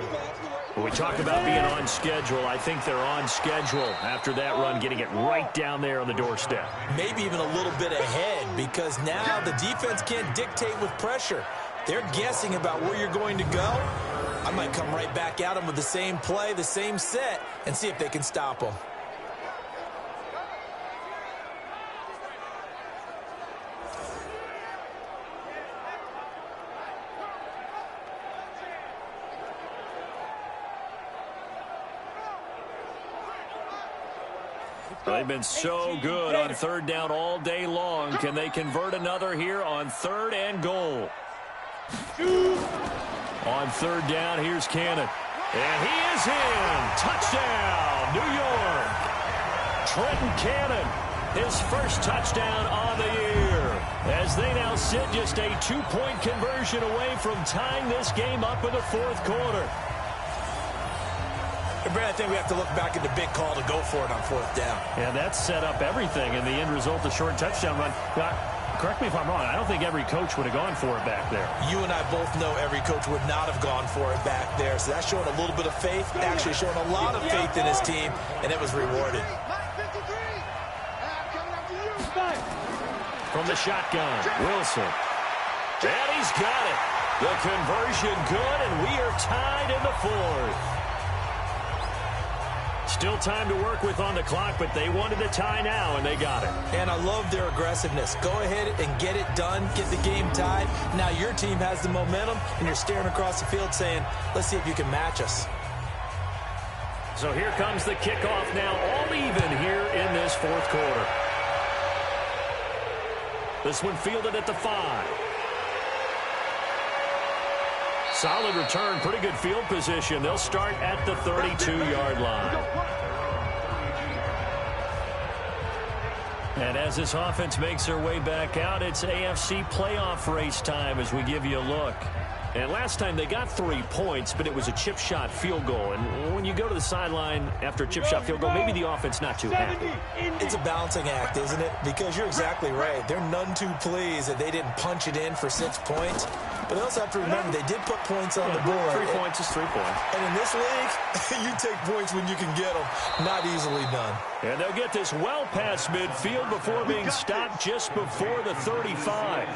When we talk about being on schedule, I think they're on schedule after that run, getting it right down there on the doorstep. Maybe even a little bit ahead, because now the defense can't dictate with pressure. They're guessing about where you're going to go. I might come right back at them with the same play, the same set, and see if they can stop them. They've been so good on third down all day long. Can they convert another here on third and goal? On third down, here's Cannon. And he is in. Touchdown, New York. Trenton Cannon, his first touchdown on the year. As they now sit just a 2-point conversion away from tying this game up in the fourth quarter. And Brad, I think we have to look back at the big call to go for it on fourth down. Yeah, that set up everything, and the end result, the short touchdown run. Correct me if I'm wrong, I don't think every coach would have gone for it back there. You and I both know every coach would not have gone for it back there, so that's showing a little bit of faith, actually showing a lot of faith in his team, and it was rewarded. From the shotgun, Wilson. And he's got it. The conversion good, and we are tied in the fourth. Still time to work with on the clock, but they wanted the tie now, and they got it. And I love their aggressiveness. Go ahead and get it done, get the game tied. Now your team has the momentum, and you're staring across the field saying, let's see if you can match us. So here comes the kickoff now, all even here in this fourth quarter. This one fielded at the 5. Solid return, pretty good field position. They'll start at the 32-yard line. And as this offense makes their way back out, it's AFC playoff race time as we give you a look. And last time they got 3 points, but it was a chip shot field goal. And when you go to the sideline after a chip shot field goal, maybe the offense not too happy. It's a balancing act, isn't it? Because you're exactly right. They're none too pleased that they didn't punch it in for 6 points. But they also have to remember they did put points on the board. 3 points is 3 points. And in this league, you take points when you can get them. Not easily done. And they'll get this well past midfield before being stopped just before the 35.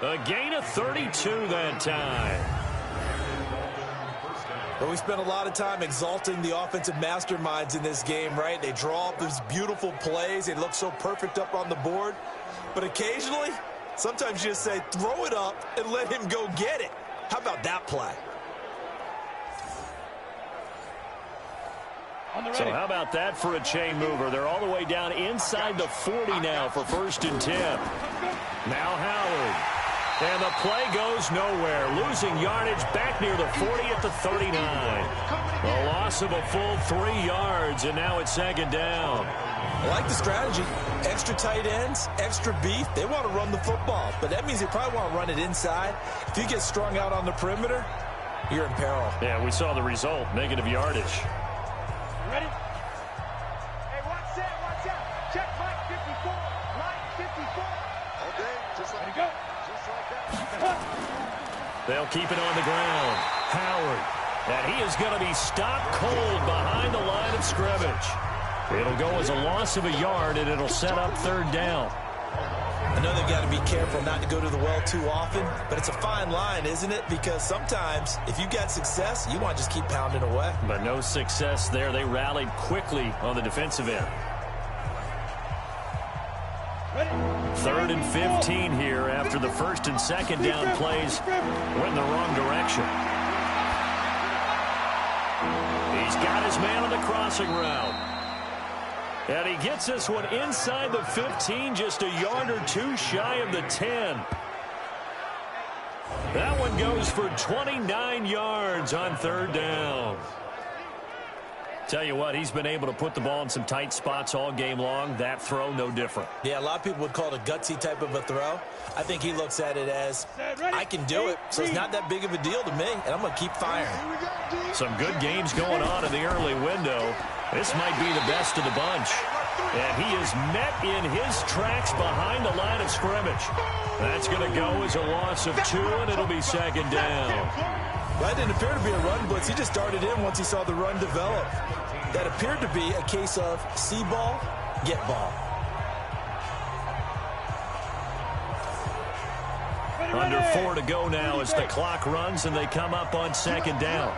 A gain of 32 that time. But we spent a lot of time exalting the offensive masterminds in this game, right? They draw up these beautiful plays. They look so perfect up on the board. But occasionally, sometimes you just say, throw it up and let him go get it. How about that play? So how about that for a chain mover? They're all the way down inside the 40 now for 1st and 10. Now Howard. And the play goes nowhere. Losing yardage back near the 40 at the 39. A loss of a full 3 yards, and now it's 2nd down. I like the strategy. Extra tight ends, extra beef. They want to run the football, but that means they probably want to run it inside. If you get strung out on the perimeter, you're in peril. Yeah, we saw the result. Negative yardage. Ready? Hey, watch out. Check Mike 54. Line 54. Okay, just let it go. Just like that. They'll keep it on the ground. Howard. And he is going to be stopped cold behind the line of scrimmage. It'll go as a loss of a yard, and it'll set up 3rd down. I know they've got to be careful not to go to the well too often, but it's a fine line, isn't it? Because sometimes, if you got success, you want to just keep pounding away. But no success there. They rallied quickly on the defensive end. 3rd and 15 here after the 1st and 2nd down plays went in the wrong direction. He's got his man on the crossing route. And he gets this one inside the 15, just a yard or 2 shy of the 10. That one goes for 29 yards on 3rd down. Tell you what, he's been able to put the ball in some tight spots all game long. That throw, no different. Yeah, a lot of people would call it a gutsy type of a throw. I think he looks at it as, I can do it, so it's not that big of a deal to me, and I'm going to keep firing. Some good games going on in the early window. This might be the best of the bunch. And he is met in his tracks behind the line of scrimmage. That's going to go as a loss of 2, and it'll be second down. That didn't appear to be a run blitz. He just darted in once he saw the run develop. That appeared to be a case of see ball, get ball. Under 4 to go now as the clock runs and they come up on second down.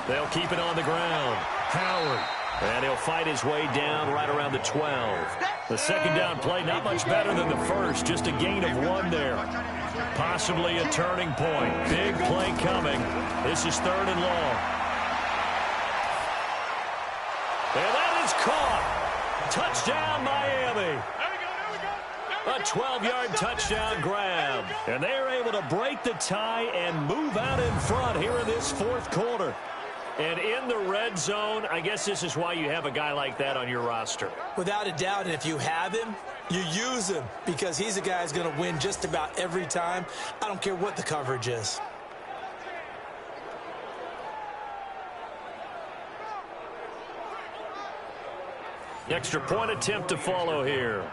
They'll keep it on the ground. Howard. And he'll fight his way down right around the 12. The second down play not much better than the first. Just a gain of 1 there. Possibly a turning point. Big play coming. This is 3rd and long. And that is caught. Touchdown, Miami. A 12-yard touchdown grab. And they're able to break the tie and move out in front here in this 4th quarter. And in the red zone, I guess this is why you have a guy like that on your roster. Without a doubt, and if you have him, you use him because he's a guy who's going to win just about every time. I don't care what the coverage is. Extra point attempt to follow here.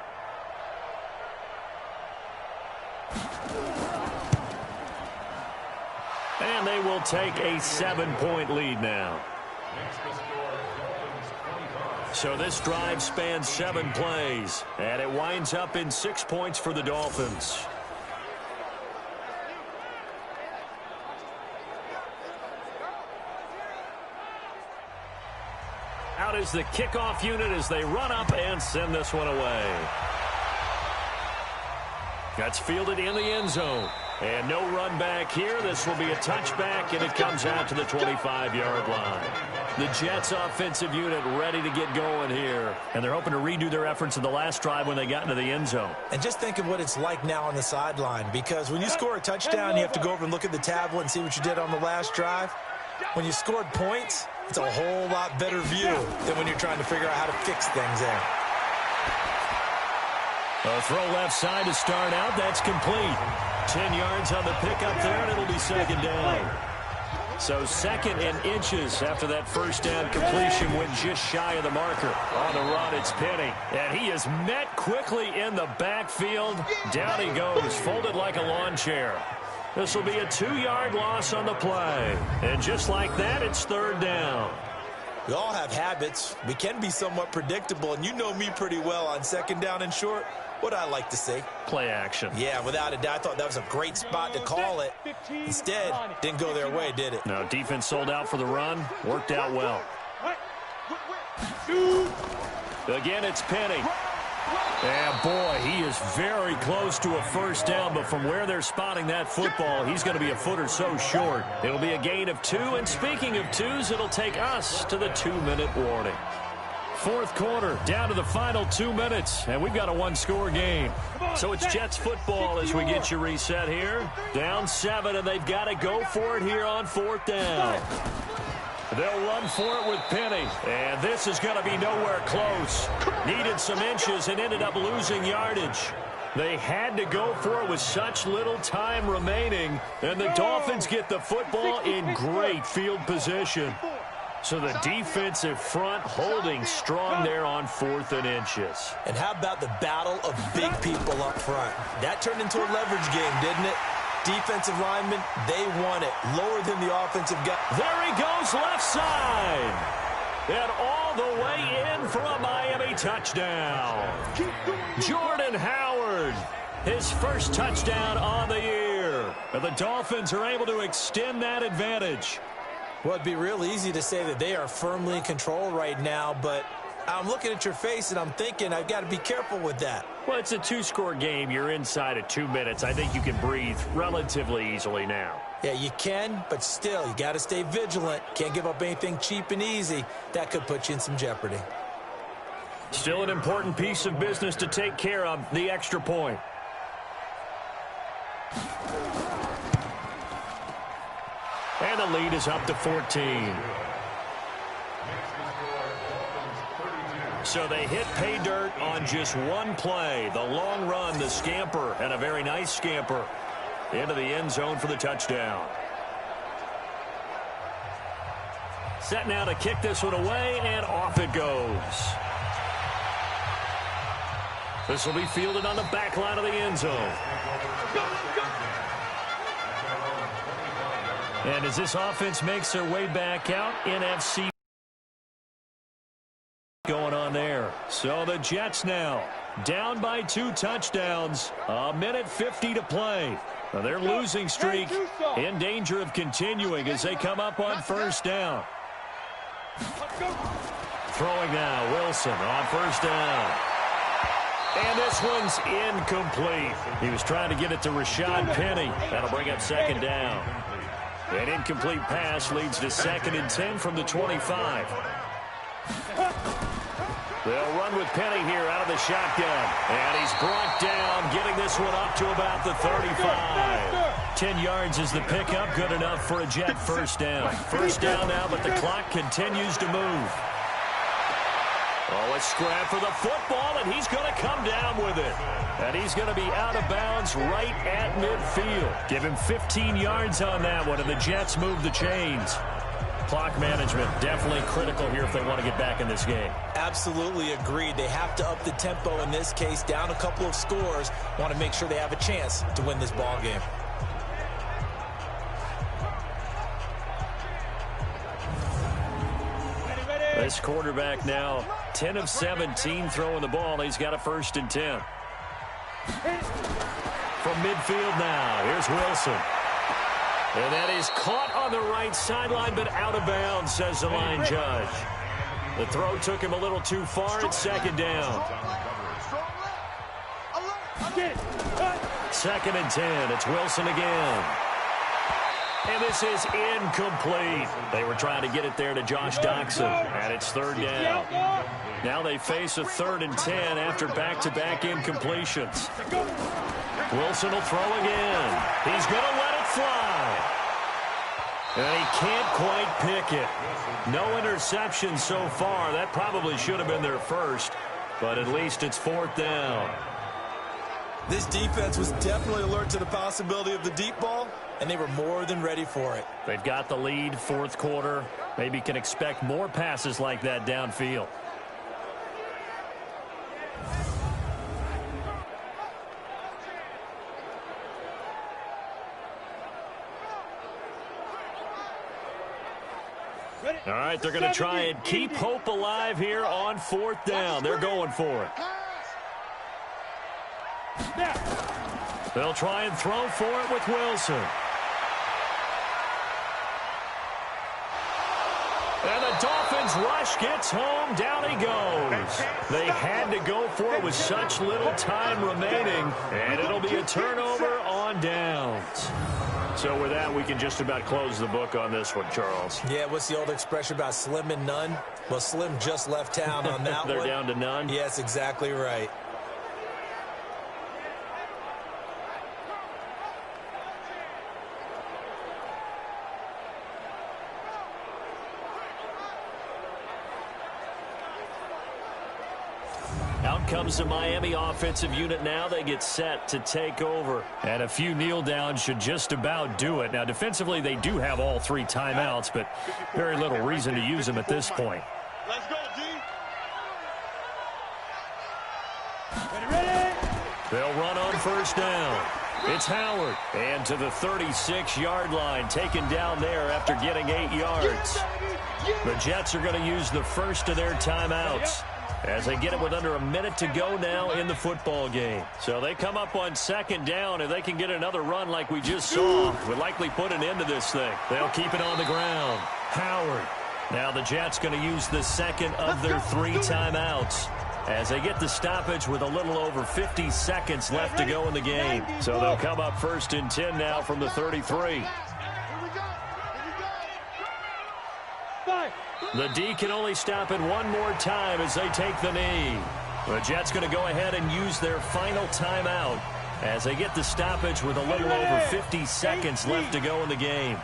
And they will take a 7-point lead now. So this drive spans 7 plays, and it winds up in 6 points for the Dolphins. Out is the kickoff unit as they run up and send this one away. That's fielded in the end zone. And no run back here. This will be a touchback, and it comes out to the 25-yard line. The Jets offensive unit ready to get going here. And they're hoping to redo their efforts in the last drive when they got into the end zone. And just think of what it's like now on the sideline, because when you score a touchdown, you have to go over and look at the tablet and see what you did on the last drive. When you scored points, it's a whole lot better view than when you're trying to figure out how to fix things there. A throw left side to start out. That's complete. 10 yards on the pickup there, and it'll be second down. So 2nd and inches after that first down completion went just shy of the marker. On the run, it's Penny. And he is met quickly in the backfield. Down he goes, folded like a lawn chair. This will be a 2-yard loss on the play. And just like that, it's 3rd down. We all have habits. We can be somewhat predictable, and you know me pretty well on 2nd down and short. What I like to say? Play action. Yeah, without a doubt, I thought that was a great spot to call it. Instead, didn't go their way, did it? No, defense sold out for the run. Worked out well. Again, it's Penny. And, boy, he is very close to a first down, but from where they're spotting that football, he's going to be a foot or so short. It'll be a gain of 2, and speaking of 2s, it'll take us to the 2-minute warning. 4th quarter, down to the final 2 minutes, and we've got a 1-score game. So it's Jets football as we get you reset here. Down 7, and they've got to go for it here on 4th down. They'll run for it with Penny, and this is going to be nowhere close. Needed some inches and ended up losing yardage. They had to go for it with such little time remaining, and the Dolphins get the football in great field position. So the defensive front holding strong there on 4th and inches. And how about the battle of big people up front? That turned into a leverage game, didn't it? Defensive linemen, they want it. Lower than the offensive guy. There he goes, left side. And all the way in for a Miami touchdown. Jordan Howard, his first touchdown on the year. And the Dolphins are able to extend that advantage. Well, it'd be real easy to say that they are firmly in control right now, but I'm looking at your face and I'm thinking I've got to be careful with that. Well, it's a 2-score game. You're inside of 2 minutes. I think you can breathe relatively easily now. Yeah, you can, but still, you got to stay vigilant. Can't give up anything cheap and easy. That could put you in some jeopardy. Still an important piece of business to take care of, the extra point. And the lead is up to 14. So they hit pay dirt on just one play. The long run, the scamper, and a very nice scamper into the end zone for the touchdown. Set now to kick this one away, and off it goes. This will be fielded on the back line of the end zone. And as this offense makes their way back out, NFC going on there. So the Jets now down by 2 touchdowns. 1:50 to play. Now their losing streak in danger of continuing as they come up on first down. Throwing now, Wilson on first down. And this one's incomplete. He was trying to get it to Rashad Penny. That'll bring up second down. An incomplete pass leads to 2nd and 10 from the 25. They'll run with Penny here out of the shotgun. And he's brought down, getting this one up to about the 35. 10 yards is the pickup, good enough for a Jet first down. First down now, but the clock continues to move. Oh, a scrap for the football, and he's going to come down with it. And he's going to be out of bounds right at midfield. Give him 15 yards on that one, and the Jets move the chains. Clock management definitely critical here if they want to get back in this game. Absolutely agreed. They have to up the tempo in this case, down a couple of scores. Want to make sure they have a chance to win this ball game. This quarterback now 10 of 17 throwing the ball. He's got a 1st and 10. From midfield now, here's Wilson. And that is caught on the right sideline, but out of bounds, says the line judge. The throw took him a little too far. It's 2nd down. 2nd and 10. It's Wilson again. And this is incomplete. They were trying to get it there to Josh Doxson, and it's 3rd down. Now they face a 3rd and 10 after back-to-back incompletions. Wilson will throw again. He's going to let it fly. And he can't quite pick it. No interception so far. That probably should have been their first, but at least it's 4th down. This defense was definitely alert to the possibility of the deep ball, and they were more than ready for it. They've got the lead, 4th quarter. Maybe can expect more passes like that downfield. All right, they're going to try and keep hope alive here on 4th down. They're going for it. They'll try and throw for it with Wilson. And the Dolphins rush gets home. Down he goes. They had to go for it with such little time remaining. And it'll be a turnover on downs. So with that, we can just about close the book on this one, Charles. Yeah, what's the old expression about slim and none? Well, Slim just left town on that They're one. down to none? Yes, exactly right. Out comes the Miami offensive unit now. They get set to take over. And a few kneel downs should just about do it. Now, defensively, they do have all 3 timeouts, but very little reason to use them at this point. Let's go, G. They'll run on first down. It's Howard. And to the 36-yard line, taken down there after getting 8 yards. The Jets are going to use the first of their timeouts as they get it with under a minute to go now in the football game. So they come up on 2nd down, and they can get another run like we just saw. Would likely put an end to this thing. They'll keep it on the ground. Howard. Now the Jets going to use the 2nd of their 3 timeouts as they get the stoppage with a little over 50 seconds left to go in the game. So they'll come up 1st and 10 now from the 33. The D can only stop it one more time as they take the knee. The Jets going to go ahead and use their final timeout as they get the stoppage with a little over 50 seconds left to go in the game.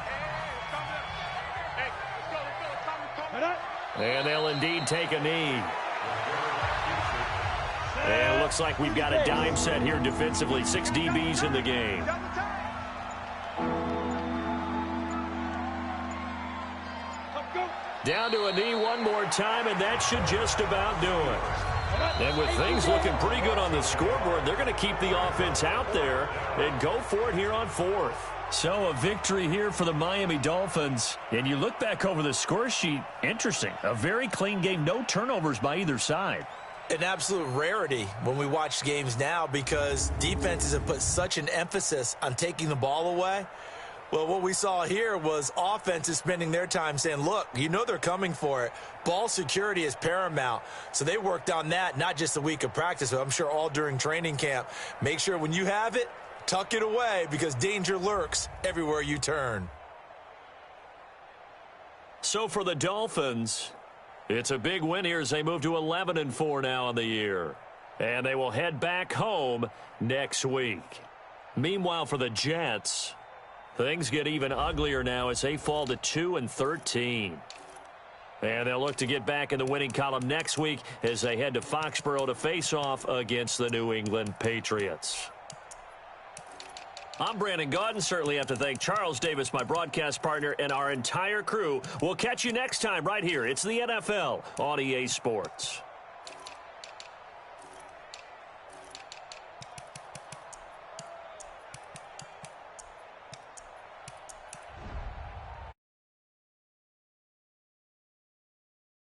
And they'll indeed take a knee. And it looks like we've got a dime set here defensively. 6 DBs in the game. Down to a knee one more time, and that should just about do it. And with things looking pretty good on the scoreboard, they're going to keep the offense out there and go for it here on fourth. So a victory here for the Miami Dolphins. And you look back over the score sheet, interesting. A very clean game, no turnovers by either side. An absolute rarity when we watch games now because defenses have put such an emphasis on taking the ball away. Well, what we saw here was offenses spending their time saying, look, you know they're coming for it. Ball security is paramount. So they worked on that, not just a week of practice, but I'm sure all during training camp. Make sure when you have it, tuck it away because danger lurks everywhere you turn. So for the Dolphins, it's a big win here as they move to 11-4 now in the year. And they will head back home next week. Meanwhile, for the Jets, things get even uglier now as they fall to 2-13. And they'll look to get back in the winning column next week as they head to Foxborough to face off against the New England Patriots. I'm Brandon Gaudin. Certainly have to thank Charles Davis, my broadcast partner, and our entire crew. We'll catch you next time right here. It's the NFL on EA Sports.